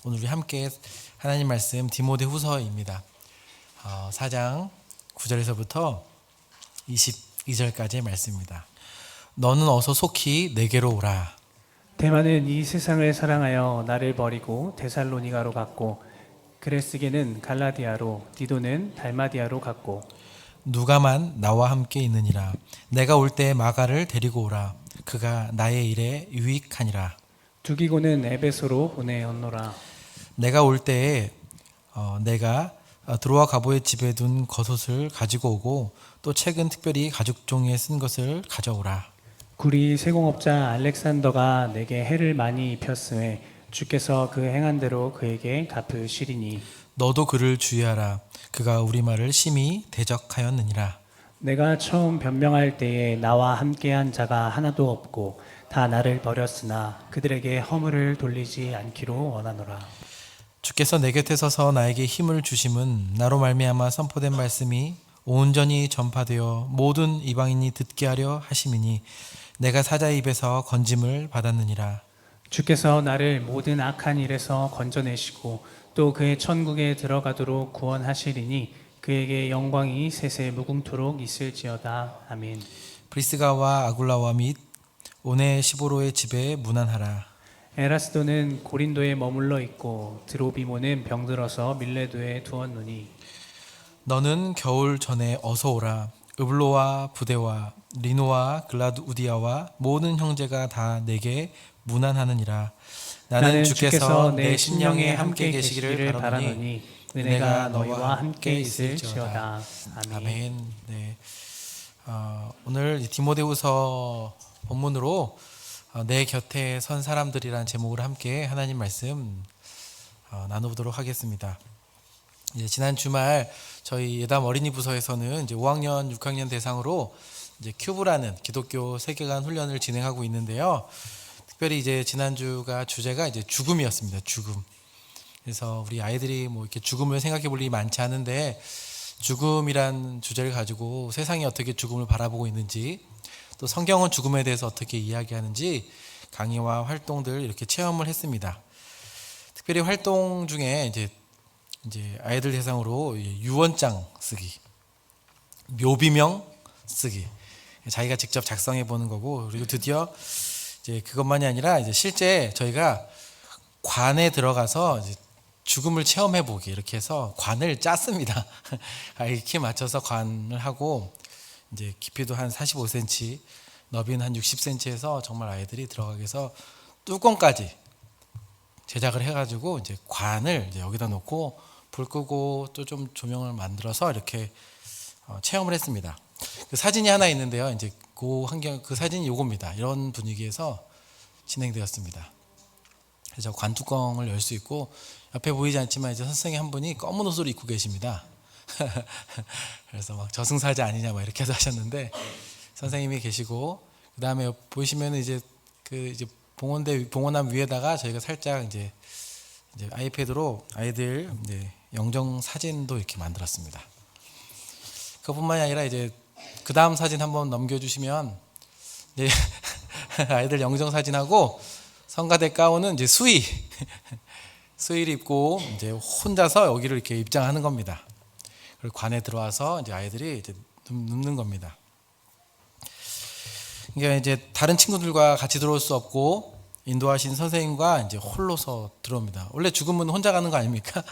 오늘 우리 함께 하나님 말씀 디모데후서입니다. 4장 9절에서부터 22절까지의 말씀입니다. 너는 어서 속히 내게로 오라. 데마는 이 세상을 사랑하여 나를 버리고 데살로니가로 갔고, 그레스게는 갈라디아로, 디도는 달마디아로 갔고, 누가만 나와 함께 있느니라. 내가 올 때 마가를 데리고 오라. 그가 나의 일에 유익하니라. 두기고는 에베소로 보내었노라. 내가 올 때에 내가 드로아 가보의 집에 둔 겉옷을 가지고 오고 또 책은 특별히 가죽 종이에 쓴 것을 가져오라. 구리 세공업자 알렉산더가 내게 해를 많이 입혔으에 주께서 그 행한 대로 그에게 갚으시리니, 너도 그를 주의하라. 그가 우리 말을 심히 대적하였느니라. 내가 처음 변명할 때에 나와 함께한 자가 하나도 없고 다 나를 버렸으나 그들에게 허물을 돌리지 않기로 원하노라. 주께서 내 곁에 서서 나에게 힘을 주심은 나로 말미암아 선포된 말씀이 온전히 전파되어 모든 이방인이 듣게 하려 하심이니 내가 사자의 입에서 건짐을 받았느니라. 주께서 나를 모든 악한 일에서 건져내시고 또 그의 천국에 들어가도록 구원하시리니 그에게 영광이 세세 무궁토록 있을지어다. 아멘. 브리스가와 아굴라와 및 오네시보로의 집에 문안하라. 에라스도는 고린도에 머물러 있고 드로비모는 병들어서 밀레도에 두었노니, 너는 겨울 전에 어서 오라. 으블로와 부데와 리노와 글라우디아와 모든 형제가 다 내게 문안하느니라. 나는 주께서 내 심령에 함께 계시기를 바라노니 은혜가 너희와 함께 있을지어다. 아멘. 네. 오늘 디모데후서 본문으로 내 곁에 선 사람들이란 제목으로 함께 하나님 말씀 나눠보도록 하겠습니다. 이제 지난 주말 저희 예담 어린이 부서에서는 이제 5학년, 6학년 대상으로 이제 큐브라는 기독교 세계관 훈련을 진행하고 있는데요. 특별히 이제 지난주가 주제가 이제 죽음이었습니다. 죽음. 그래서 우리 아이들이 뭐 이렇게 죽음을 생각해 볼 일이 많지 않은데 죽음이란 주제를 가지고 세상이 어떻게 죽음을 바라보고 있는지 또 성경은 죽음에 대해서 어떻게 이야기하는지 강의와 활동들 이렇게 체험을 했습니다. 특별히 활동 중에 이제 아이들 대상으로 유언장 쓰기, 묘비명 쓰기, 자기가 직접 작성해 보는 거고, 그리고 드디어 이제 그것만이 아니라 이제 실제 저희가 관에 들어가서 이제 죽음을 체험해 보기 이렇게 해서 관을 짰습니다. 아이 키 맞춰서 관을 하고 이제 깊이도 한 45cm, 너비는 한 60cm에서 정말 아이들이 들어가게 해서 뚜껑까지 제작을 해가지고 이제 관을 이제 여기다 놓고 불 끄고 또 좀 조명을 만들어서 이렇게 체험을 했습니다. 그 사진이 하나 있는데요. 이제 그 사진이 요겁니다. 이런 분위기에서 진행되었습니다. 그래서 관 뚜껑을 열 수 있고 옆에 보이지 않지만 이제 선생님 한 분이 검은 옷을 입고 계십니다. 그래서 막 저승사자 아니냐 막 이렇게 하셨는데 선생님이 계시고 그 다음에 보시면 이제 봉헌함 위에다가 저희가 살짝 이제 아이패드로 아이들 이제 영정 사진도 이렇게 만들었습니다. 그것뿐만이 아니라 이제 그 다음 사진 한번 넘겨주시면 이제 아이들 영정 사진하고 성가대 가운은 이제 수의를 입고 이제 혼자서 여기를 이렇게 입장하는 겁니다. 그리고 관에 들어와서 이제 아이들이 이제 눕는 겁니다. 그러니까 이제 다른 친구들과 같이 들어올 수 없고 인도하신 선생님과 이제 홀로서 들어옵니다. 원래 죽음은 혼자 가는 거 아닙니까?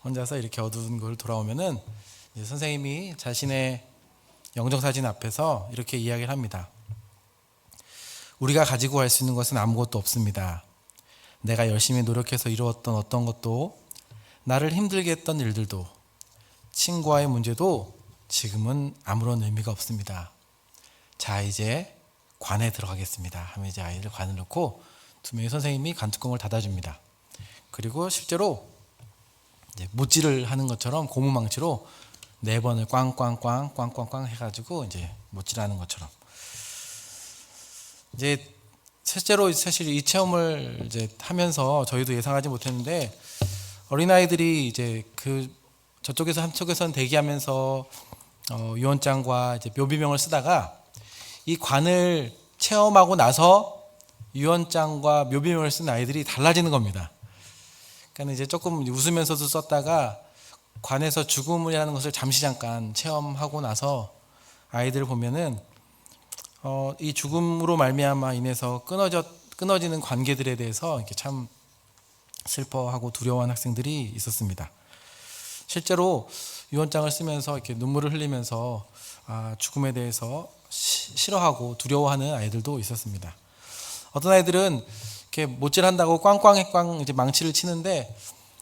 혼자서 이렇게 어두운 걸 돌아오면은 이제 선생님이 자신의 영정사진 앞에서 이렇게 이야기를 합니다. 우리가 가지고 갈 수 있는 것은 아무것도 없습니다. 내가 열심히 노력해서 이루었던 어떤 것도, 나를 힘들게 했던 일들도, 친구와의 문제도 지금은 아무런 의미가 없습니다. 자, 이제 관에 들어가겠습니다 하면 이제 아이를 관을 넣고 두 명의 선생님이 관뚜껑을 닫아줍니다. 그리고 실제로 이제 못질을 하는 것처럼 고무망치로 4번을 꽝꽝꽝 해가지고 이제 못질하는 것처럼 이제 실제로 사실 이 체험을 이제 하면서 저희도 예상하지 못했는데 어린아이들이 이제 저쪽에서 한쪽에서는 대기하면서 유언장과 이제 묘비명을 쓰다가 이 관을 체험하고 나서 유언장과 묘비명을 쓴 아이들이 달라지는 겁니다. 그러니까 이제 조금 웃으면서도 썼다가 관에서 죽음이라는 것을 잠시 잠깐 체험하고 나서 아이들 보면은 이 죽음으로 말미암아 인해서 끊어지는 관계들에 대해서 이렇게 참 슬퍼하고 두려워하는 학생들이 있었습니다. 실제로 유언장을 쓰면서 이렇게 눈물을 흘리면서 죽음에 대해서 싫어하고 두려워하는 아이들도 있었습니다. 어떤 아이들은 이렇게 못질한다고 꽝꽝꽝 이제 망치를 치는데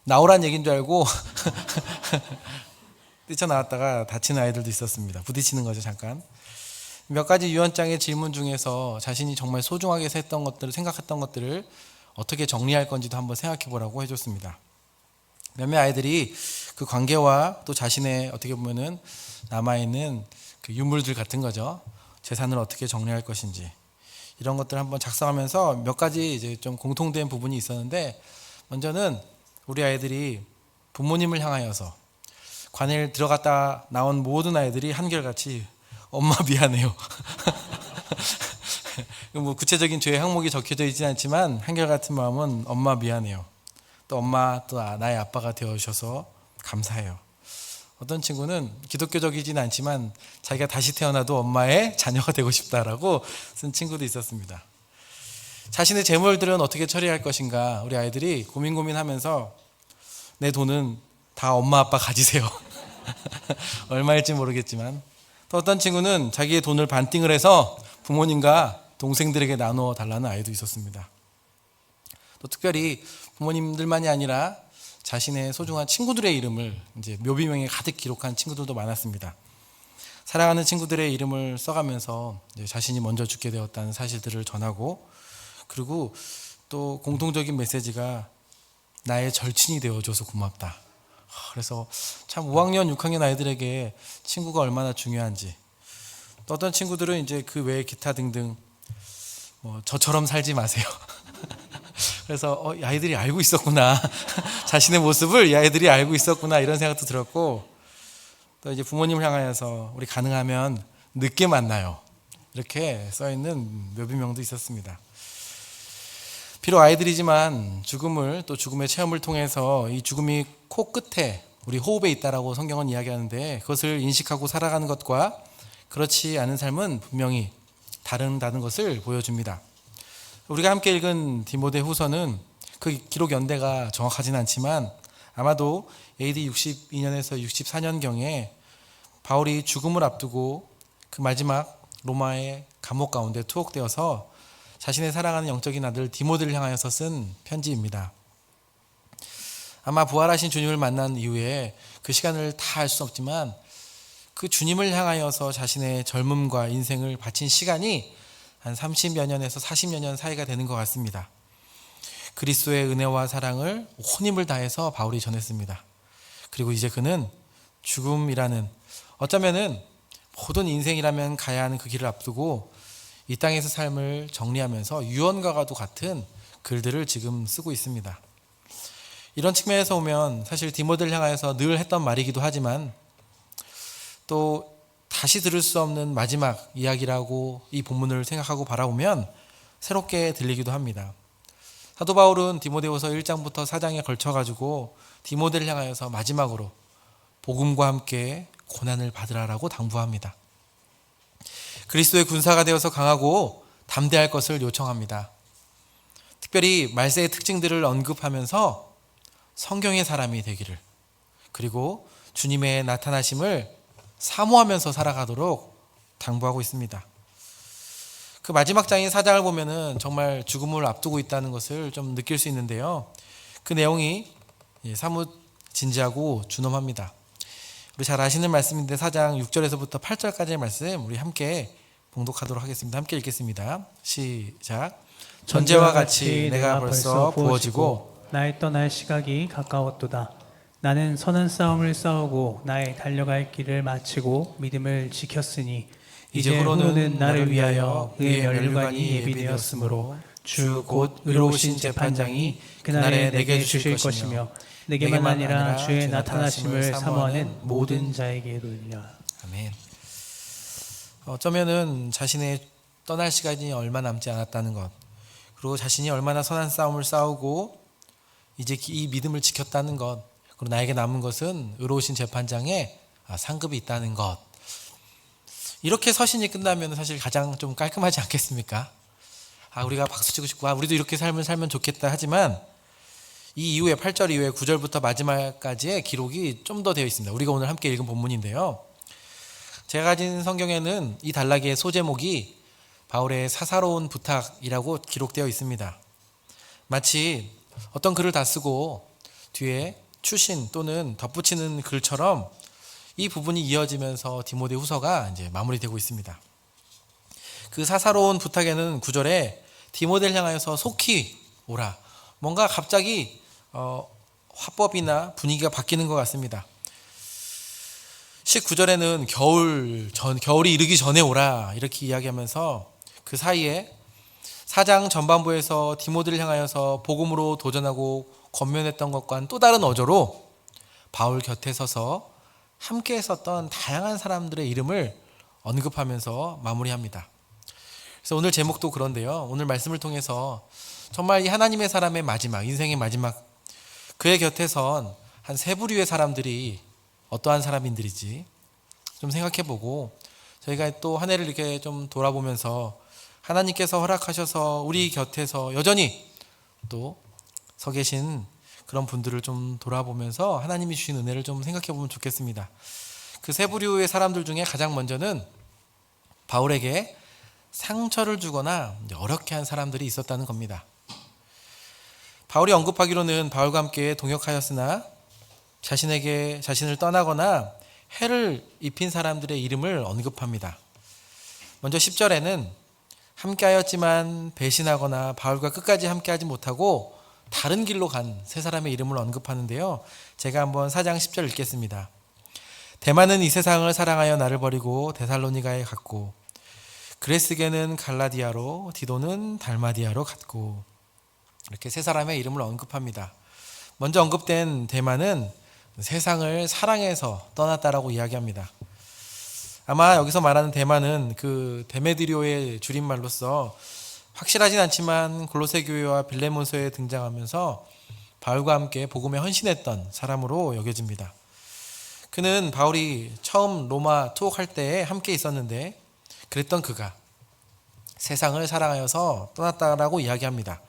나오란 얘기인 줄 알고 뛰쳐나왔다가 다치는 아이들도 있었습니다. 부딪히는 거죠, 잠깐. 몇 가지 유언장의 질문 중에서 자신이 정말 소중하게 생각했던 것들을 어떻게 정리할 건지도 한번 생각해 보라고 해줬습니다. 몇몇 아이들이 그 관계와 또 자신의 어떻게 보면은 남아있는 그 유물들 같은 거죠. 재산을 어떻게 정리할 것인지 이런 것들 한번 작성하면서 몇 가지 이제 좀 공통된 부분이 있었는데, 먼저는 우리 아이들이 부모님을 향하여서 관을 들어갔다 나온 모든 아이들이 한결같이 엄마 미안해요. 뭐 구체적인 죄의 항목이 적혀져 있지는 않지만 한결같은 마음은 엄마 미안해요. 또 엄마 또 나의 아빠가 되어주셔서 감사해요. 어떤 친구는 기독교적이지는 않지만 자기가 다시 태어나도 엄마의 자녀가 되고 싶다라고 쓴 친구도 있었습니다. 자신의 재물들은 어떻게 처리할 것인가 우리 아이들이 고민하면서 내 돈은 다 엄마 아빠 가지세요. 얼마일지 모르겠지만, 또 어떤 친구는 자기의 돈을 반띵을 해서 부모님과 동생들에게 나누어 달라는 아이도 있었습니다. 또 특별히 부모님들만이 아니라 자신의 소중한 친구들의 이름을 이제 묘비명에 가득 기록한 친구들도 많았습니다. 사랑하는 친구들의 이름을 써가면서 이제 자신이 먼저 죽게 되었다는 사실들을 전하고, 그리고 또 공통적인 메시지가 나의 절친이 되어줘서 고맙다. 그래서 참 5학년, 6학년 아이들에게 친구가 얼마나 중요한지, 또 어떤 친구들은 이제 그 외에 기타 등등 저처럼 살지 마세요. 그래서 이 아이들이 알고 있었구나. 자신의 모습을 이 아이들이 알고 있었구나, 이런 생각도 들었고, 또 이제 부모님을 향하여서 우리 가능하면 늦게 만나요, 이렇게 써있는 묘비명도 있었습니다. 비록 아이들이지만 죽음을, 또 죽음의 체험을 통해서 이 죽음이 코끝에 우리 호흡에 있다라고 성경은 이야기하는데, 그것을 인식하고 살아가는 것과 그렇지 않은 삶은 분명히 다르다는 것을 보여줍니다. 우리가 함께 읽은 디모데 후서는 그 기록 연대가 정확하진 않지만 아마도 AD 62년에서 64년경에 바울이 죽음을 앞두고 그 마지막 로마의 감옥 가운데 투옥되어서 자신의 사랑하는 영적인 아들 디모데를 향하여서 쓴 편지입니다. 아마 부활하신 주님을 만난 이후에 그 시간을 다 알 수 없지만 그 주님을 향하여서 자신의 젊음과 인생을 바친 시간이 한 30여 년에서 40여 년 사이가 되는 것 같습니다. 그리스도의 은혜와 사랑을 온 힘을 다해서 바울이 전했습니다. 그리고 이제 그는 죽음이라는, 어쩌면은 모든 인생이라면 가야 하는 그 길을 앞두고 이 땅에서 삶을 정리하면서 유언과도 같은 글들을 지금 쓰고 있습니다. 이런 측면에서 보면 사실 디모데를 향하여서 늘 했던 말이기도 하지만, 또 다시 들을 수 없는 마지막 이야기라고 이 본문을 생각하고 바라보면 새롭게 들리기도 합니다. 사도 바울은 디모데후서 1장부터 4장에 걸쳐가지고 디모데를 향하여서 마지막으로 복음과 함께 고난을 받으라라고 당부합니다. 그리스도의 군사가 되어서 강하고 담대할 것을 요청합니다. 특별히 말세의 특징들을 언급하면서 성경의 사람이 되기를, 그리고 주님의 나타나심을 사모하면서 살아가도록 당부하고 있습니다. 그 마지막 장인 4장을 보면은 정말 죽음을 앞두고 있다는 것을 좀 느낄 수 있는데요. 그 내용이 사뭇 진지하고 준엄합니다. 우리 잘 아시는 말씀인데 4장 6절에서부터 8절까지의 말씀 우리 함께 봉독하도록 하겠습니다. 함께 읽겠습니다. 시작. 전제와 같이 내가 벌써 부어지고 나의 떠날 시각이 가까웠도다. 나는 선한 싸움을 싸우고 나의 달려갈 길을 마치고 믿음을 지켰으니 이제 후로는 나를 위하여 그의 면류관이 예비되었으므로 주 곧 의로우신 재판장이 그날에 내게 주실 것이며 내게만 아니라 주의 나타나심을 사모하는 모든 자에게로니라. 아멘. 어쩌면은 자신의 떠날 시간이 얼마 남지 않았다는 것, 그리고 자신이 얼마나 선한 싸움을 싸우고 이제 이 믿음을 지켰다는 것, 그리고 나에게 남은 것은 의로우신 재판장의 상급이 있다는 것. 이렇게 서신이 끝나면 사실 가장 좀 깔끔하지 않겠습니까? 우리가 박수치고 싶고 우리도 이렇게 삶을 살면 좋겠다 하지만 이 이후에 8절 이후에 9절부터 마지막까지의 기록이 좀 더 되어 있습니다. 우리가 오늘 함께 읽은 본문인데요. 제가 가진 성경에는 이 단락의 소제목이 바울의 사사로운 부탁이라고 기록되어 있습니다. 마치 어떤 글을 다 쓰고 뒤에 추신 또는 덧붙이는 글처럼 이 부분이 이어지면서 디모데 후서가 이제 마무리되고 있습니다. 그 사사로운 부탁에는 9절에 디모데를 향하여서 속히 오라. 뭔가 갑자기 화법이나 분위기가 바뀌는 것 같습니다. 19절에는 겨울이 이르기 전에 오라 이렇게 이야기하면서 그 사이에 4장 전반부에서 디모데를 향하여서 복음으로 도전하고 권면했던 것과는 또 다른 어조로 바울 곁에 서서 함께 했었던 다양한 사람들의 이름을 언급하면서 마무리합니다. 그래서 오늘 제목도 그런데요. 오늘 말씀을 통해서 정말 이 하나님의 사람의 마지막, 인생의 마지막, 그의 곁에 선 한 세 부류의 사람들이 어떠한 사람인들이지 좀 생각해보고 저희가 또 한 해를 이렇게 좀 돌아보면서 하나님께서 허락하셔서 우리 곁에서 여전히 또 서 계신 그런 분들을 좀 돌아보면서 하나님이 주신 은혜를 좀 생각해보면 좋겠습니다. 그 세 부류의 사람들 중에 가장 먼저는 바울에게 상처를 주거나 어렵게 한 사람들이 있었다는 겁니다. 바울이 언급하기로는 바울과 함께 동역하였으나 자신을 떠나거나 해를 입힌 사람들의 이름을 언급합니다. 먼저 10절에는 함께하였지만 배신하거나 바울과 끝까지 함께하지 못하고 다른 길로 간 세 사람의 이름을 언급하는데요. 제가 한번 4장 10절 읽겠습니다. 데마는 이 세상을 사랑하여 나를 버리고 데살로니가에 갔고 그레스게는 갈라디아로 디도는 달마디아로 갔고 이렇게 세 사람의 이름을 언급합니다. 먼저 언급된 데마는 세상을 사랑해서 떠났다라고 이야기합니다. 아마 여기서 말하는 데마는 그 데메드리오의 줄임말로서 확실하진 않지만 골로새 교회와 빌레몬서에 등장하면서 바울과 함께 복음에 헌신했던 사람으로 여겨집니다. 그는 바울이 처음 로마 투옥할 때에 함께 있었는데 그랬던 그가 세상을 사랑하여서 떠났다라고 이야기합니다.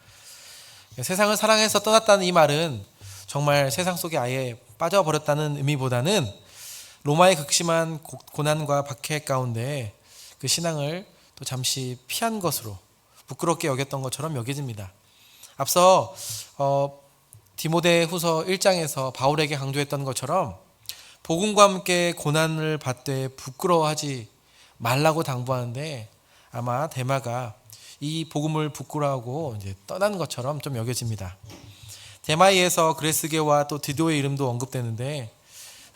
세상을 사랑해서 떠났다는 이 말은 정말 세상 속에 아예 빠져버렸다는 의미보다는 로마의 극심한 고난과 박해 가운데 그 신앙을 또 잠시 피한 것으로 부끄럽게 여겼던 것처럼 여겨집니다. 앞서 디모데 후서 1장에서 바울에게 강조했던 것처럼 복음과 함께 고난을 받되 부끄러워하지 말라고 당부하는데 아마 데마가 이 복음을 부끄러워하고 이제 떠난 것처럼 좀 여겨집니다. 데마이에서 그레스게와 또 디도의 이름도 언급되는데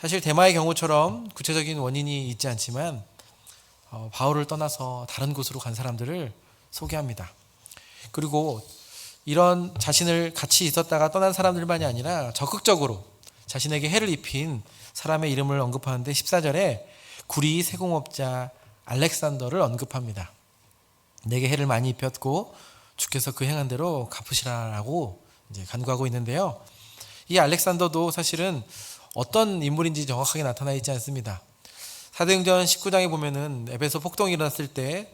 사실 데마의 경우처럼 구체적인 원인이 있지 않지만 바울을 떠나서 다른 곳으로 간 사람들을 소개합니다. 그리고 이런 자신을 같이 있었다가 떠난 사람들만이 아니라 적극적으로 자신에게 해를 입힌 사람의 이름을 언급하는데 14절에 구리 세공업자 알렉산더를 언급합니다. 내게 해를 많이 입혔고 주께서 그 행한 대로 갚으시라라고 이제 간구하고 있는데요. 이 알렉산더도 사실은 어떤 인물인지 정확하게 나타나 있지 않습니다. 사도행전 19장에 보면은 에베소 폭동이 일어났을 때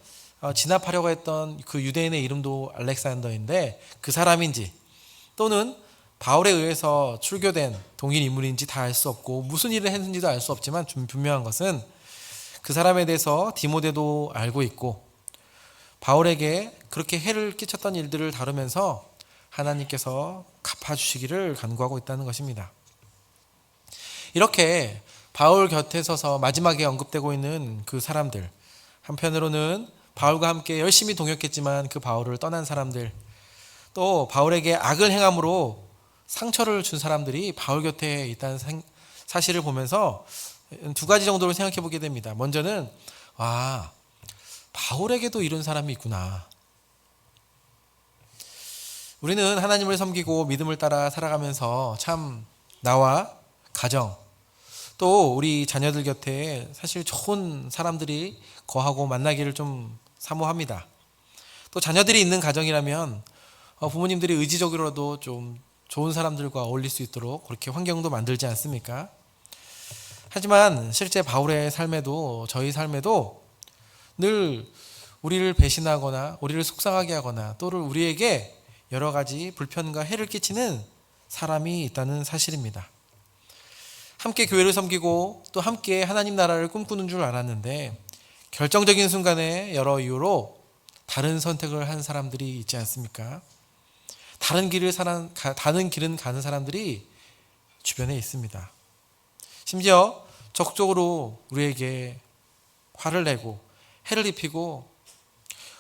진압하려고 했던 그 유대인의 이름도 알렉산더인데 그 사람인지 또는 바울에 의해서 출교된 동일 인물인지 다 알 수 없고 무슨 일을 했는지도 알 수 없지만 좀 분명한 것은 그 사람에 대해서 디모데도 알고 있고 바울에게 그렇게 해를 끼쳤던 일들을 다루면서 하나님께서 갚아주시기를 간구하고 있다는 것입니다. 이렇게 바울 곁에 서서 마지막에 언급되고 있는 그 사람들, 한편으로는 바울과 함께 열심히 동역했지만 그 바울을 떠난 사람들, 또 바울에게 악을 행함으로 상처를 준 사람들이 바울 곁에 있다는 사실을 보면서 두 가지 정도로 생각해 보게 됩니다. 먼저는 바울에게도 이런 사람이 있구나. 우리는 하나님을 섬기고 믿음을 따라 살아가면서 참 나와 가정 또 우리 자녀들 곁에 사실 좋은 사람들이 거하고 만나기를 좀 사모합니다. 또 자녀들이 있는 가정이라면 부모님들이 의지적으로라도 좀 좋은 사람들과 어울릴 수 있도록 그렇게 환경도 만들지 않습니까? 하지만 실제 바울의 삶에도, 저희 삶에도 늘 우리를 배신하거나 우리를 속상하게 하거나 또는 우리에게 여러 가지 불편과 해를 끼치는 사람이 있다는 사실입니다. 함께 교회를 섬기고 또 함께 하나님 나라를 꿈꾸는 줄 알았는데 결정적인 순간에 여러 이유로 다른 선택을 한 사람들이 있지 않습니까? 다른 길은 가는 사람들이 주변에 있습니다. 심지어 적극적으로 우리에게 화를 내고 해를 입히고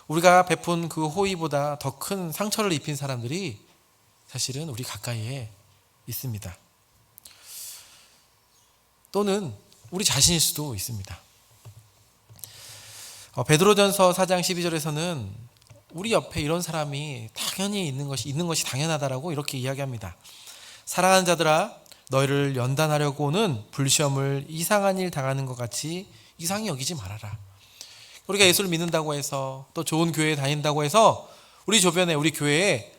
우리가 베푼 그 호의보다 더 큰 상처를 입힌 사람들이 사실은 우리 가까이에 있습니다. 또는 우리 자신일 수도 있습니다. 베드로전서 4장 12절에서는 우리 옆에 이런 사람이 당연히 있는 것이 당연하다라고 이렇게 이야기합니다. 사랑하는 자들아, 너희를 연단하려고는 불시험을 이상한 일 당하는 것 같이 이상히 여기지 말아라. 우리가 예수를 믿는다고 해서 또 좋은 교회에 다닌다고 해서 우리 주변에, 우리 교회에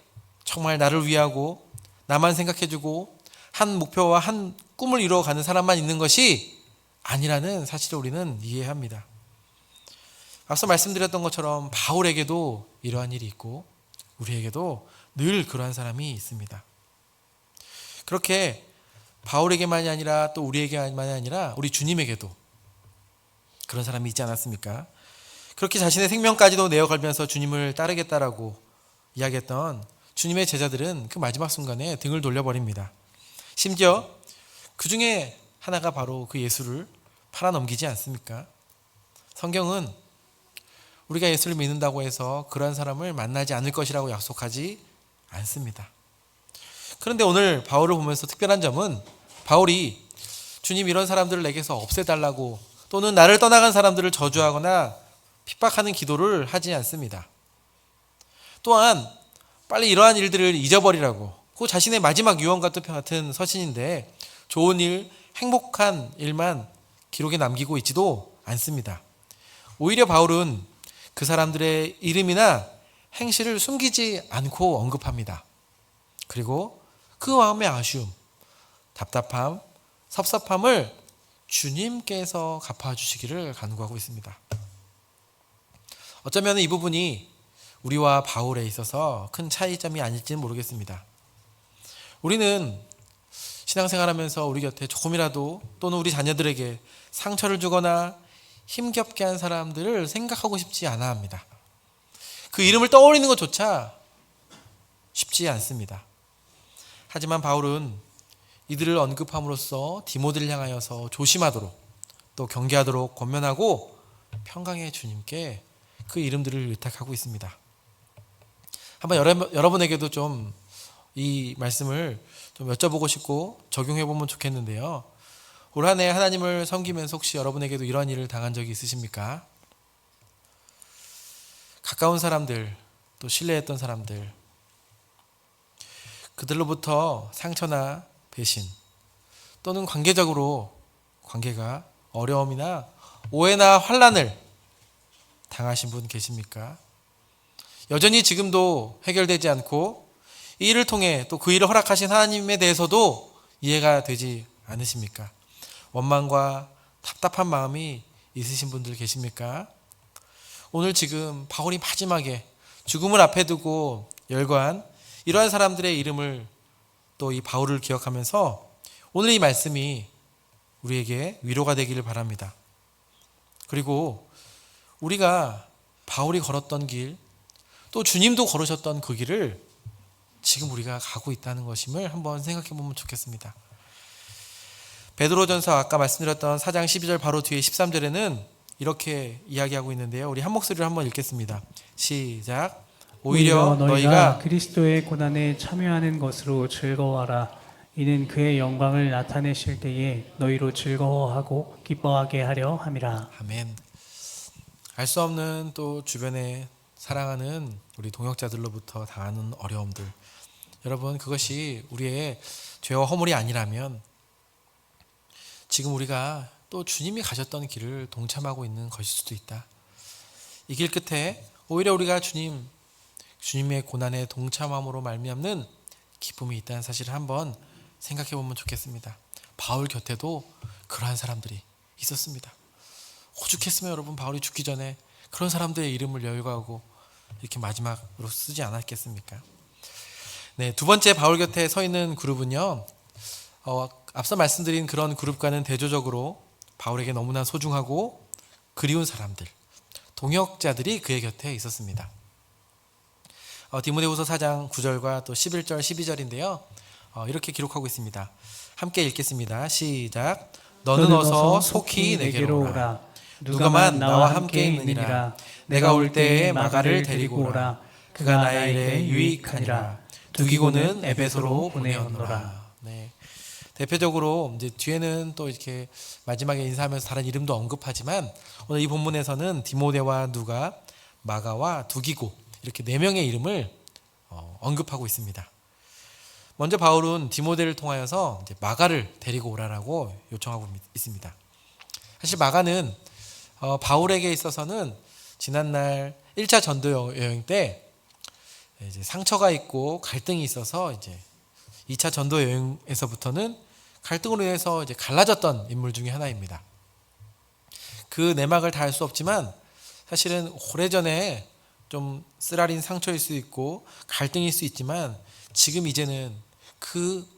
정말 나를 위하고 나만 생각해주고 한 목표와 한 꿈을 이루어가는 사람만 있는 것이 아니라는 사실을 우리는 이해합니다. 앞서 말씀드렸던 것처럼 바울에게도 이러한 일이 있고 우리에게도 늘 그러한 사람이 있습니다. 그렇게 바울에게만이 아니라 또 우리에게만이 아니라 우리 주님에게도 그런 사람이 있지 않았습니까? 그렇게 자신의 생명까지도 내어걸면서 주님을 따르겠다라고 이야기했던 주님의 제자들은 그 마지막 순간에 등을 돌려버립니다. 심지어 그 중에 하나가 바로 그 예수를 팔아넘기지 않습니까? 성경은 우리가 예수를 믿는다고 해서 그러한 사람을 만나지 않을 것이라고 약속하지 않습니다. 그런데 오늘 바울을 보면서 특별한 점은 바울이 주님 이런 사람들을 내게서 없애달라고 또는 나를 떠나간 사람들을 저주하거나 핍박하는 기도를 하지 않습니다. 또한 빨리 이러한 일들을 잊어버리라고, 그 자신의 마지막 유언과 같은 서신인데 좋은 일, 행복한 일만 기록에 남기고 있지도 않습니다. 오히려 바울은 그 사람들의 이름이나 행실을 숨기지 않고 언급합니다. 그리고 그 마음의 아쉬움, 답답함, 섭섭함을 주님께서 갚아주시기를 간구하고 있습니다. 어쩌면 이 부분이 우리와 바울에 있어서 큰 차이점이 아닐지는 모르겠습니다. 우리는 신앙생활하면서 우리 곁에 조금이라도 또는 우리 자녀들에게 상처를 주거나 힘겹게 한 사람들을 생각하고 싶지 않아 합니다. 그 이름을 떠올리는 것조차 쉽지 않습니다. 하지만 바울은 이들을 언급함으로써 디모데를 향하여서 조심하도록 또 경계하도록 권면하고 평강의 주님께 그 이름들을 의탁하고 있습니다. 한번 여러분에게도 좀 이 말씀을 좀 여쭤보고 싶고 적용해 보면 좋겠는데요. 올 한 해 하나님을 섬기면서 혹시 여러분에게도 이런 일을 당한 적이 있으십니까? 가까운 사람들, 또 신뢰했던 사람들, 그들로부터 상처나 배신 또는 관계가 어려움이나 오해나 환난을 당하신 분 계십니까? 여전히 지금도 해결되지 않고 이 일을 통해 또 그 일을 허락하신 하나님에 대해서도 이해가 되지 않으십니까? 원망과 답답한 마음이 있으신 분들 계십니까? 오늘 지금 바울이 마지막에 죽음을 앞에 두고 열거한 이러한 사람들의 이름을 또 이 바울을 기억하면서 오늘 이 말씀이 우리에게 위로가 되기를 바랍니다. 그리고 우리가 바울이 걸었던 길, 또 주님도 걸으셨던 그 길을 지금 우리가 가고 있다는 것임을 한번 생각해 보면 좋겠습니다. 베드로전서 아까 말씀드렸던 4장 12절 바로 뒤에 13절에는 이렇게 이야기하고 있는데요. 우리 한 목소리로 한번 읽겠습니다. 시작. 오히려 너희가 그리스도의 고난에 참여하는 것으로 즐거워하라. 이는 그의 영광을 나타내실 때에 너희로 즐거워하고 기뻐하게 하려 함이라. 아멘. 알 수 없는 또 주변에 사랑하는 우리 동역자들로부터 당하는 어려움들, 여러분 그것이 우리의 죄와 허물이 아니라면 지금 우리가 또 주님이 가셨던 길을 동참하고 있는 것일 수도 있다. 이 길 끝에 오히려 우리가 주님의 고난에 동참함으로 말미암는 기쁨이 있다는 사실을 한번 생각해 보면 좋겠습니다. 바울 곁에도 그러한 사람들이 있었습니다. 오죽했으면 여러분 바울이 죽기 전에 그런 사람들의 이름을 열거하고 이렇게 마지막으로 쓰지 않았겠습니까? 네, 두 번째 바울 곁에 서 있는 그룹은요, 앞서 말씀드린 그런 그룹과는 대조적으로 바울에게 너무나 소중하고 그리운 사람들, 동역자들이 그의 곁에 있었습니다. 디모데후서 4장 9절과 또 11절, 12절인데요. 이렇게 기록하고 있습니다. 함께 읽겠습니다. 시작. 너는 어서 속히 내게로 오라. 누가만 나와 함께 있느니라. 내가 올 때에 마가를 데리고 오라. 그가 나의 일에 유익하니라. 두기고는 에베소로 보내었노라. 네. 대표적으로 이제 뒤에는 또 이렇게 마지막에 인사하면서 다른 이름도 언급하지만 오늘 이 본문에서는 디모데와 누가, 마가와 두기고 이렇게 네 명의 이름을 언급하고 있습니다. 먼저 바울은 디모데를 통하여서 이제 마가를 데리고 오라라고 요청하고 있습니다. 사실 마가는 바울에게 있어서는 지난날 1차 전도 여행 때 이제 상처가 있고 갈등이 있어서 이제 2차 전도 여행에서부터는 갈등으로 인해서 이제 갈라졌던 인물 중에 하나입니다. 그 내막을 다 알 수 없지만 사실은 오래전에 좀 쓰라린 상처일 수 있고 갈등일 수 있지만 지금 이제는 그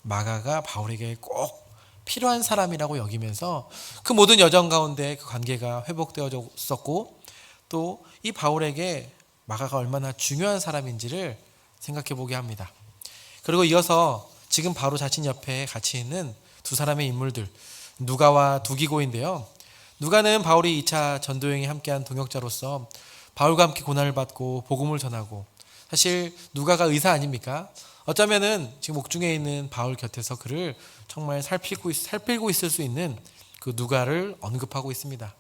마가가 바울에게 꼭 필요한 사람이라고 여기면서 그 모든 여정 가운데 그 관계가 회복되어졌었고 또 이 바울에게 마가가 얼마나 중요한 사람인지를 생각해 보게 합니다. 그리고 이어서 지금 바로 자신 옆에 같이 있는 두 사람의 인물들, 누가와 두기고인데요. 누가는 바울이 2차 전도여행에 함께한 동역자로서 바울과 함께 고난을 받고 복음을 전하고, 사실 누가가 의사 아닙니까? 어쩌면은 지금 옥중에 있는 바울 곁에서 그를 정말 살필고 있을 수 있는 그 누가를 언급하고 있습니다.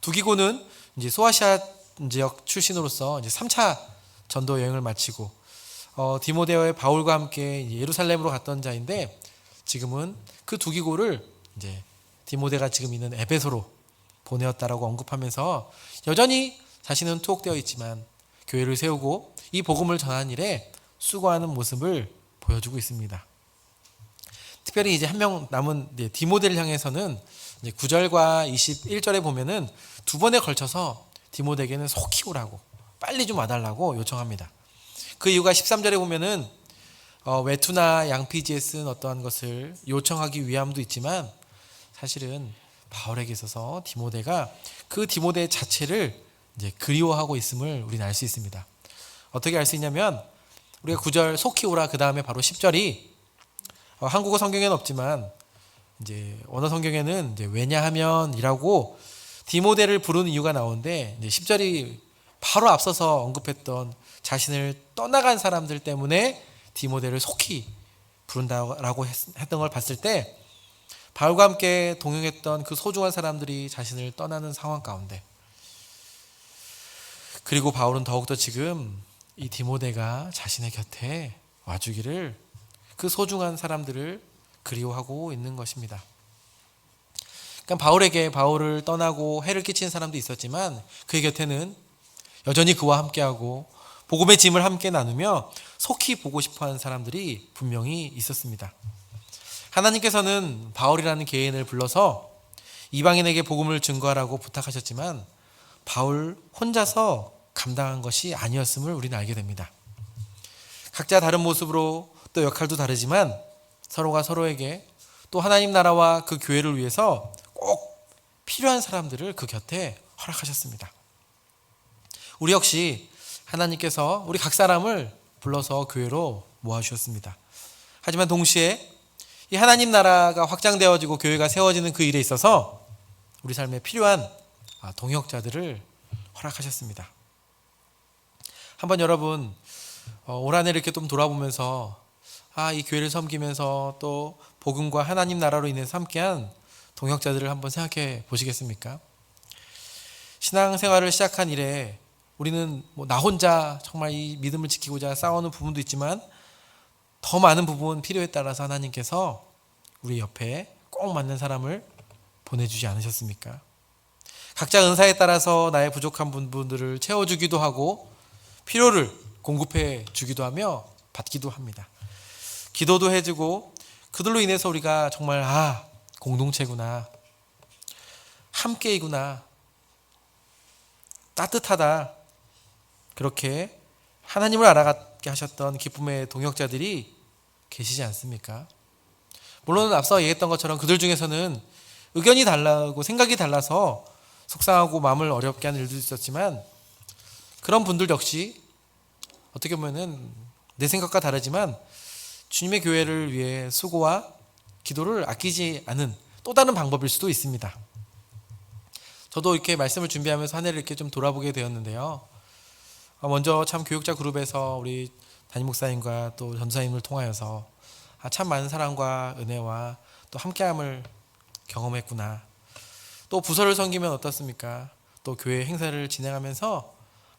두기고는 이제 소아시아 지역 출신으로서 이제 3차 전도 여행을 마치고 디모데와 바울과 함께 예루살렘으로 갔던 자인데, 지금은 그 두기고를 이제 디모데가 지금 있는 에베소로 보내었다라고 언급하면서 여전히 자신은 투옥되어 있지만 교회를 세우고 이 복음을 전하는 일에 수고하는 모습을 보여주고 있습니다. 특별히 이제 한 명 남은 디모데를 향해서는 이제 9절과 21절에 보면은 두 번에 걸쳐서 디모데에게는 속히 오라고, 빨리 좀 와달라고 요청합니다. 그 이유가 13절에 보면은 외투나 양피지에 쓴 어떠한 것을 요청하기 위함도 있지만 사실은 바울에게 있어서 디모데가 그 디모데 자체를 이제 그리워하고 있음을 우리는 알 수 있습니다. 어떻게 알 수 있냐면 우리가 9절 속히 오라 그 다음에 바로 10절이 한국어 성경에는 없지만 이제 원어 성경에는 이제 왜냐하면이라고 디모데를 부르는 이유가 나오는데, 이제 10절이 바로 앞서서 언급했던 자신을 떠나간 사람들 때문에 디모데를 속히 부른다라고 했던 걸 봤을 때 바울과 함께 동행했던 그 소중한 사람들이 자신을 떠나는 상황 가운데, 그리고 바울은 더욱더 지금 이 디모데가 자신의 곁에 와주기를, 그 소중한 사람들을 그리워하고 있는 것입니다. 그러니까 바울을 떠나고 해를 끼친 사람도 있었지만 그의 곁에는 여전히 그와 함께하고 복음의 짐을 함께 나누며 속히 보고 싶어하는 사람들이 분명히 있었습니다. 하나님께서는 바울이라는 개인을 불러서 이방인에게 복음을 증거하라고 부탁하셨지만 바울 혼자서 감당한 것이 아니었음을 우리는 알게 됩니다. 각자 다른 모습으로 또 역할도 다르지만 서로가 서로에게 또 하나님 나라와 그 교회를 위해서 꼭 필요한 사람들을 그 곁에 허락하셨습니다. 우리 역시 하나님께서 우리 각 사람을 불러서 교회로 모아주셨습니다. 하지만 동시에 이 하나님 나라가 확장되어지고 교회가 세워지는 그 일에 있어서 우리 삶에 필요한 동역자들을 허락하셨습니다. 한번 여러분 올 한 해 이렇게 좀 돌아보면서 이 교회를 섬기면서 또 복음과 하나님 나라로 인해서 함께한 동역자들을 한번 생각해 보시겠습니까? 신앙생활을 시작한 이래 우리는 나 혼자 정말 이 믿음을 지키고자 싸우는 부분도 있지만 더 많은 부분 필요에 따라서 하나님께서 우리 옆에 꼭 맞는 사람을 보내주지 않으셨습니까? 각자 은사에 따라서 나의 부족한 부분들을 채워주기도 하고 필요를 공급해 주기도 하며 받기도 합니다. 기도도 해주고 그들로 인해서 우리가 정말 공동체구나, 함께이구나, 따뜻하다, 그렇게 하나님을 알아가게 하셨던 기쁨의 동역자들이 계시지 않습니까? 물론 앞서 얘기했던 것처럼 그들 중에서는 의견이 달라고 생각이 달라서 속상하고 마음을 어렵게 하는 일도 있었지만, 그런 분들 역시 어떻게 보면은 내 생각과 다르지만 주님의 교회를 위해 수고와 기도를 아끼지 않은 또 다른 방법일 수도 있습니다. 저도 이렇게 말씀을 준비하면서 한 해를 이렇게 좀 돌아보게 되었는데요. 먼저 참 교육자 그룹에서 우리 담임 목사님과 또 전사님을 통하여서 참 많은 사랑과 은혜와 또 함께함을 경험했구나. 또 부서를 섬기면 어떻습니까? 또 교회 행사를 진행하면서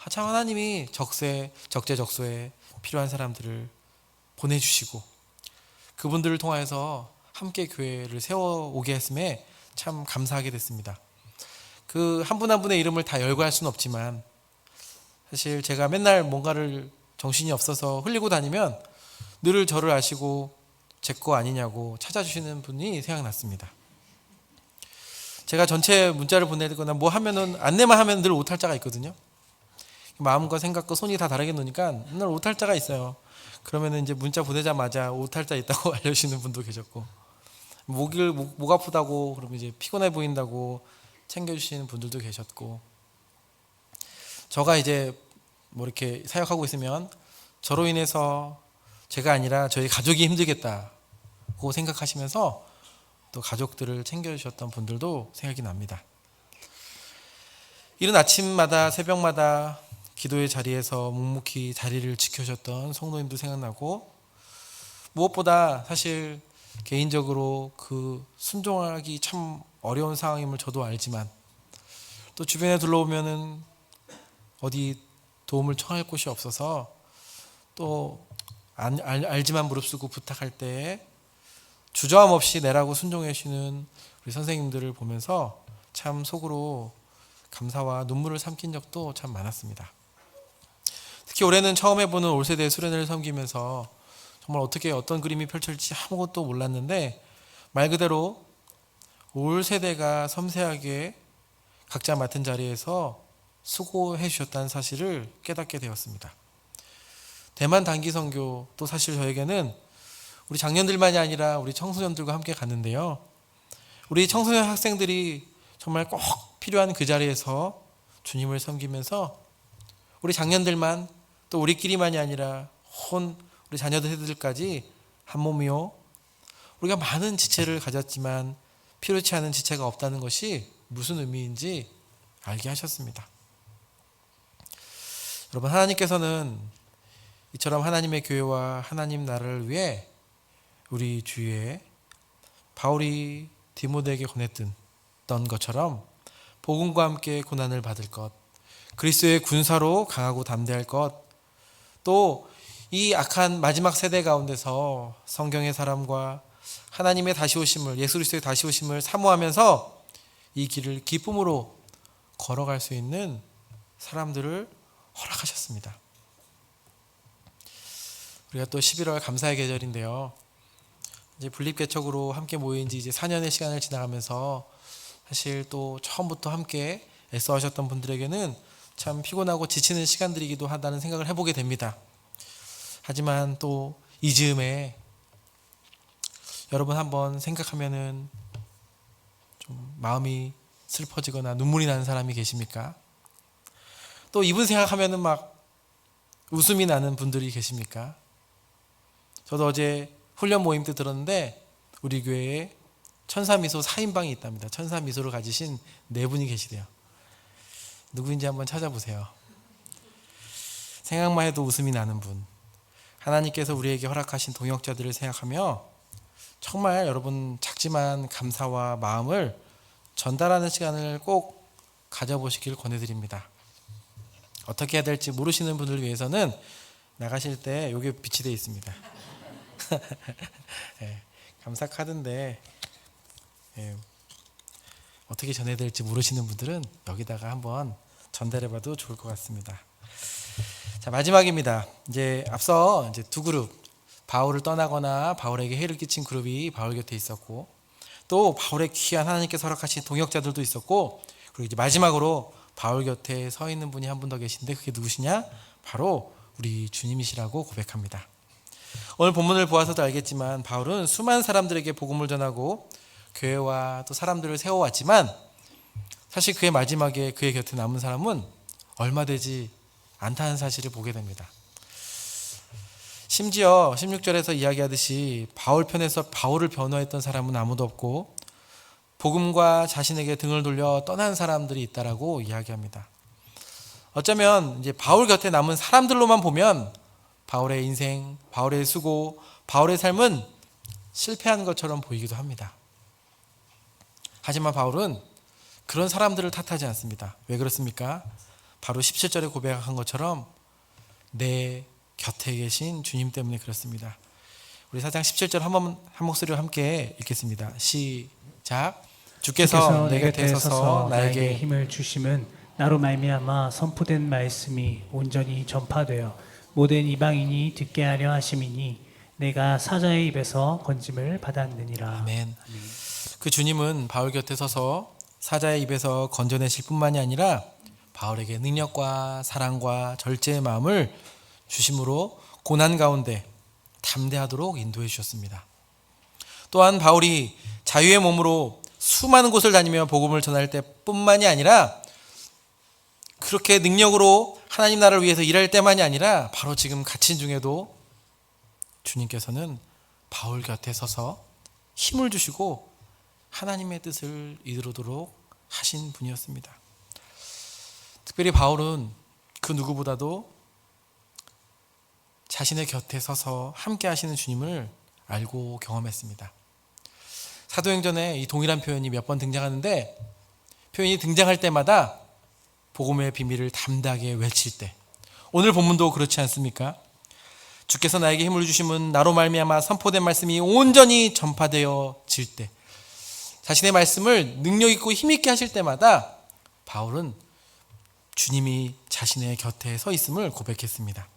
참 하나님이 적재적소에 필요한 사람들을 보내주시고 그분들을 통하여서 함께 교회를 세워오게 했음에 참 감사하게 됐습니다. 그 한 분 한 분의 이름을 다 열거할 수는 없지만, 사실 제가 맨날 뭔가를 정신이 없어서 흘리고 다니면 늘 저를 아시고 제 거 아니냐고 찾아주시는 분이 생각났습니다. 제가 전체 문자를 보내거나 뭐 하면은 안내만 하면 늘 오탈자가 있거든요. 마음과 생각과 손이 다 다르게 노니까 늘 오탈자가 있어요. 그러면은 이제 문자 보내자마자 오탈자 있다고 알려주시는 분도 계셨고, 목 아프다고 그러면 이제 피곤해 보인다고 챙겨주시는 분들도 계셨고, 저가 이제 뭐 이렇게 사역하고 있으면 저로 인해서 제가 아니라 저희 가족이 힘들겠다고 생각하시면서 또 가족들을 챙겨주셨던 분들도 생각이 납니다. 이른 아침마다 새벽마다 기도의 자리에서 묵묵히 자리를 지켜주셨던 성도님도 생각나고, 무엇보다 사실 개인적으로 그 순종하기 참 어려운 상황임을 저도 알지만, 또 주변에 둘러보면은 어디 도움을 청할 곳이 없어서 또 알지만 무릅쓰고 부탁할 때 주저함 없이 내라고 순종해 주시는 우리 선생님들을 보면서 참 속으로 감사와 눈물을 삼킨 적도 참 많았습니다. 특히 올해는 처음 해보는 올세대 수련회를 섬기면서 정말 어떤 그림이 펼쳐질지 아무것도 몰랐는데, 말 그대로 올 세대가 섬세하게 각자 맡은 자리에서 수고해 주셨다는 사실을 깨닫게 되었습니다. 대만 단기 선교, 또 사실 저에게는 우리 장년들만이 아니라 우리 청소년들과 함께 갔는데요. 우리 청소년 학생들이 정말 꼭 필요한 그 자리에서 주님을 섬기면서 우리 장년들만, 또 우리끼리만이 아니라 우리 자녀들까지 한 몸이요, 우리가 많은 지체를 가졌지만 필요치 않은 지체가 없다는 것이 무슨 의미인지 알게 하셨습니다. 여러분, 하나님께서는 이처럼 하나님의 교회와 하나님 나라를 위해 우리 주위에 바울이 디모데에게 권했던 것처럼 복음과 함께 고난을 받을 것, 그리스도의 군사로 강하고 담대할 것, 또 이 악한 마지막 세대 가운데서 성경의 사람과 하나님의 다시 오심을, 예수 그리스도의 다시 오심을 사모하면서 이 길을 기쁨으로 걸어갈 수 있는 사람들을 허락하셨습니다. 우리가 또 11월 감사의 계절인데요. 이제 분립개척으로 함께 모인 지 이제 4년의 시간을 지나가면서 사실 또 처음부터 함께 애써하셨던 분들에게는 참 피곤하고 지치는 시간들이기도 하다는 생각을 해보게 됩니다. 하지만 또 이 즈음에 여러분 한번 생각하면은 좀 마음이 슬퍼지거나 눈물이 나는 사람이 계십니까? 또 이분 생각하면은 막 웃음이 나는 분들이 계십니까? 저도 어제 훈련 모임 때 들었는데 우리 교회에 천사미소 4인방이 있답니다. 천사미소를 가지신 4분이 계시대요. 누구인지 한번 찾아보세요. 생각만 해도 웃음이 나는 분, 하나님께서 우리에게 허락하신 동역자들을 생각하며 정말 여러분 작지만 감사와 마음을 전달하는 시간을 꼭 가져보시길 권해드립니다. 어떻게 해야 될지 모르시는 분을 위해서는 나가실 때 이게 빛이 되어 있습니다. 네, 감사 카드인데 어떻게 전해야 될지 모르시는 분들은 여기다가 한번 전달해봐도 좋을 것 같습니다. 자, 마지막입니다. 이제 앞서 두 그룹, 바울을 떠나거나 바울에게 해를 끼친 그룹이 바울 곁에 있었고, 또 바울의 귀한 하나님께서 허락하신 동역자들도 있었고, 그리고 이제 마지막으로 바울 곁에 서 있는 분이 한 분 더 계신데 그게 누구시냐? 바로 우리 주님이시라고 고백합니다. 오늘 본문을 보아서도 알겠지만 바울은 수많은 사람들에게 복음을 전하고 교회와 또 사람들을 세워왔지만 사실 그의 마지막에 그의 곁에 남은 사람은 얼마 되지 않다는 사실을 보게 됩니다. 심지어 16절에서 이야기하듯이 바울 편에서 바울을 변호했던 사람은 아무도 없고 복음과 자신에게 등을 돌려 떠난 사람들이 있다라고 이야기합니다. 어쩌면 이제 바울 곁에 남은 사람들로만 보면 바울의 인생, 바울의 수고, 바울의 삶은 실패한 것처럼 보이기도 합니다. 하지만 바울은 그런 사람들을 탓하지 않습니다. 왜 그렇습니까? 바로 17절에 고백한 것처럼 내 곁에 계신 주님 때문에 그렇습니다. 우리 4장 17절 한 목소리로 함께 읽겠습니다. 시작. 주께서 내 곁에 서서 나에게 힘을 주심은 나로 말미암아 선포된 말씀이 온전히 전파되어 모든 이방인이 듣게 하려 하심이니 내가 사자의 입에서 건짐을 받았느니라. 아멘. 그 주님은 바울 곁에 서서 사자의 입에서 건져내실 뿐만이 아니라 바울에게 능력과 사랑과 절제의 마음을 주심으로 고난 가운데 담대하도록 인도해 주셨습니다. 또한 바울이 자유의 몸으로 수많은 곳을 다니며 복음을 전할 때뿐만이 아니라 그렇게 능력으로 하나님 나라를 위해서 일할 때만이 아니라 바로 지금 갇힌 중에도 주님께서는 바울 곁에 서서 힘을 주시고 하나님의 뜻을 이루도록 하신 분이었습니다. 특별히 바울은 그 누구보다도 자신의 곁에 서서 함께 하시는 주님을 알고 경험했습니다. 사도행전에 이 동일한 표현이 몇 번 등장하는데 표현이 등장할 때마다 복음의 비밀을 담대하게 외칠 때, 오늘 본문도 그렇지 않습니까? 주께서 나에게 힘을 주심은 나로 말미암아 선포된 말씀이 온전히 전파되어질 때, 자신의 말씀을 능력 있고 힘 있게 하실 때마다 바울은 주님이 자신의 곁에 서 있음을 고백했습니다.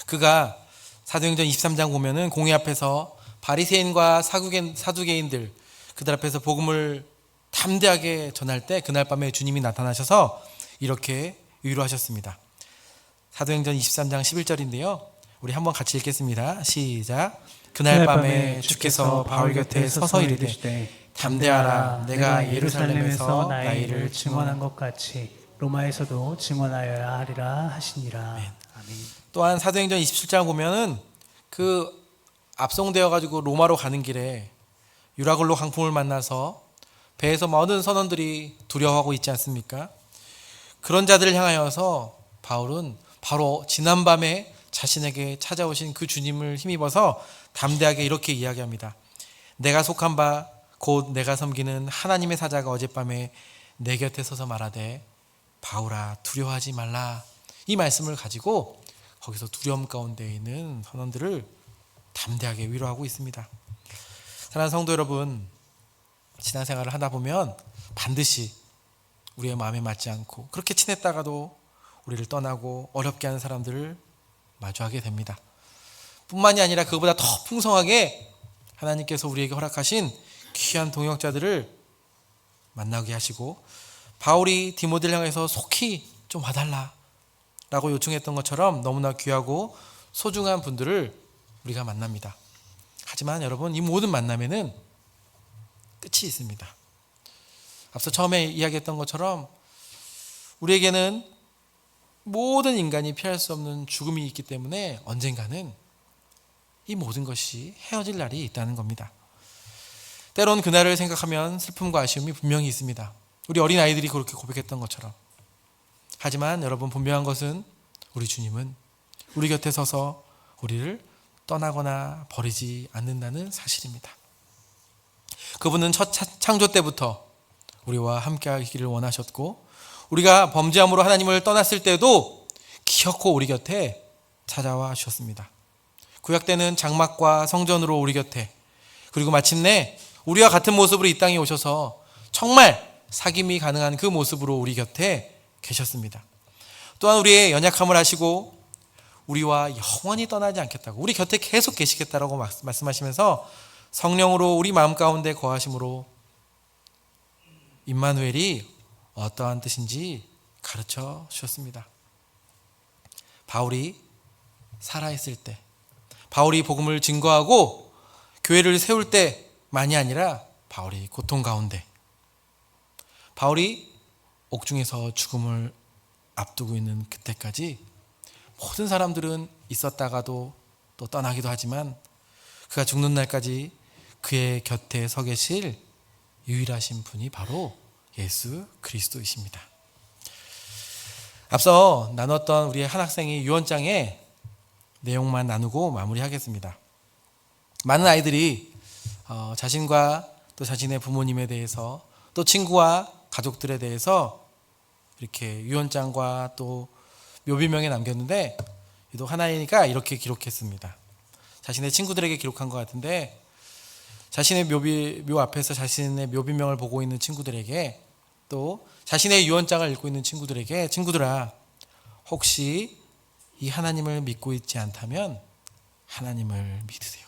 그가 사도행전 23장 보면은 공회 앞에서 바리새인과 사두개인들 그들 앞에서 복음을 담대하게 전할 때 그날 밤에 주님이 나타나셔서 이렇게 위로하셨습니다. 사도행전 23장 11절인데요. 우리 한번 같이 읽겠습니다. 시작. 그날 밤에 주께서 바울 곁에 서서 이르되 담대하라. 내가 예루살렘에서 나의 일을 증언한 것 같이 로마에서도 증언하여야 하리라 하시니라. 아멘. 또한 사도행전 27장 보면은 그 압송되어 가지고 로마로 가는 길에 유라굴로 강풍을 만나서 배에서 많은 선원들이 두려워하고 있지 않습니까? 그런 자들을 향하여서 바울은 바로 지난밤에 자신에게 찾아오신 그 주님을 힘입어서 담대하게 이렇게 이야기합니다. 내가 속한 바 곧 내가 섬기는 하나님의 사자가 어젯밤에 내 곁에 서서 말하되 바울아 두려워하지 말라. 이 말씀을 가지고 거기서 두려움 가운데 있는 선원들을 담대하게 위로하고 있습니다. 사랑하는 성도 여러분, 신앙생활을 하다 보면 반드시 우리의 마음에 맞지 않고 그렇게 친했다가도 우리를 떠나고 어렵게 하는 사람들을 마주하게 됩니다. 뿐만이 아니라 그보다 더 풍성하게 하나님께서 우리에게 허락하신 귀한 동역자들을 만나게 하시고 바울이 디모데를 향해서 속히 좀 와달라 라고 요청했던 것처럼 너무나 귀하고 소중한 분들을 우리가 만납니다. 하지만 여러분, 이 모든 만남에는 끝이 있습니다. 앞서 처음에 이야기했던 것처럼 우리에게는 모든 인간이 피할 수 없는 죽음이 있기 때문에 언젠가는 이 모든 것이 헤어질 날이 있다는 겁니다. 때론 그날을 생각하면 슬픔과 아쉬움이 분명히 있습니다. 우리 어린아이들이 그렇게 고백했던 것처럼. 하지만 여러분, 분명한 것은 우리 주님은 우리 곁에 서서 우리를 떠나거나 버리지 않는다는 사실입니다. 그분은 첫 창조 때부터 우리와 함께 하기를 원하셨고 우리가 범죄함으로 하나님을 떠났을 때도 기어코 우리 곁에 찾아와 주셨습니다. 구약 때는 장막과 성전으로 우리 곁에, 그리고 마침내 우리와 같은 모습으로 이 땅에 오셔서 정말 사귐이 가능한 그 모습으로 우리 곁에 계셨습니다. 또한 우리의 연약함을 아시고 우리와 영원히 떠나지 않겠다고, 우리 곁에 계속 계시겠다라고 말씀하시면서 성령으로 우리 마음 가운데 거하심으로 임마누엘이 어떠한 뜻인지 가르쳐 주셨습니다. 바울이 살아있을 때, 바울이 복음을 증거하고 교회를 세울 때만이 아니라 바울이 고통 가운데, 바울이 옥중에서 죽음을 앞두고 있는 그때까지 모든 사람들은 있었다가도 또 떠나기도 하지만 그가 죽는 날까지 그의 곁에 서 계실 유일하신 분이 바로 예수 그리스도이십니다. 앞서 나눴던 우리의 한 학생이 유언장의 내용만 나누고 마무리하겠습니다. 많은 아이들이 자신과 또 자신의 부모님에 대해서 또 친구와 가족들에 대해서 이렇게 유언장과 또 묘비명에 남겼는데, 또 하나이가 이렇게 기록했습니다. 자신의 친구들에게 기록한 것 같은데, 자신의 묘 앞에서 자신의 묘비명을 보고 있는 친구들에게, 또 자신의 유언장을 읽고 있는 친구들에게, 친구들아, 혹시 이 하나님을 믿고 있지 않다면 하나님을 믿으세요.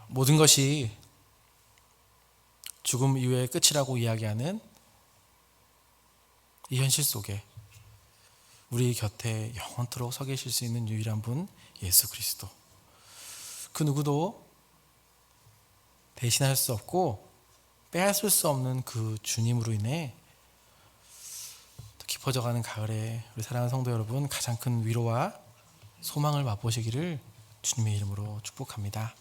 모든 것이 죽음 이후의 끝이라고 이야기하는 이 현실 속에 우리 곁에 영원토록 서 계실 수 있는 유일한 분, 예수 그리스도. 그 누구도 대신할 수 없고 빼앗을 수 없는 그 주님으로 인해 또 깊어져가는 가을에 우리 사랑하는 성도 여러분, 가장 큰 위로와 소망을 맛보시기를 주님의 이름으로 축복합니다.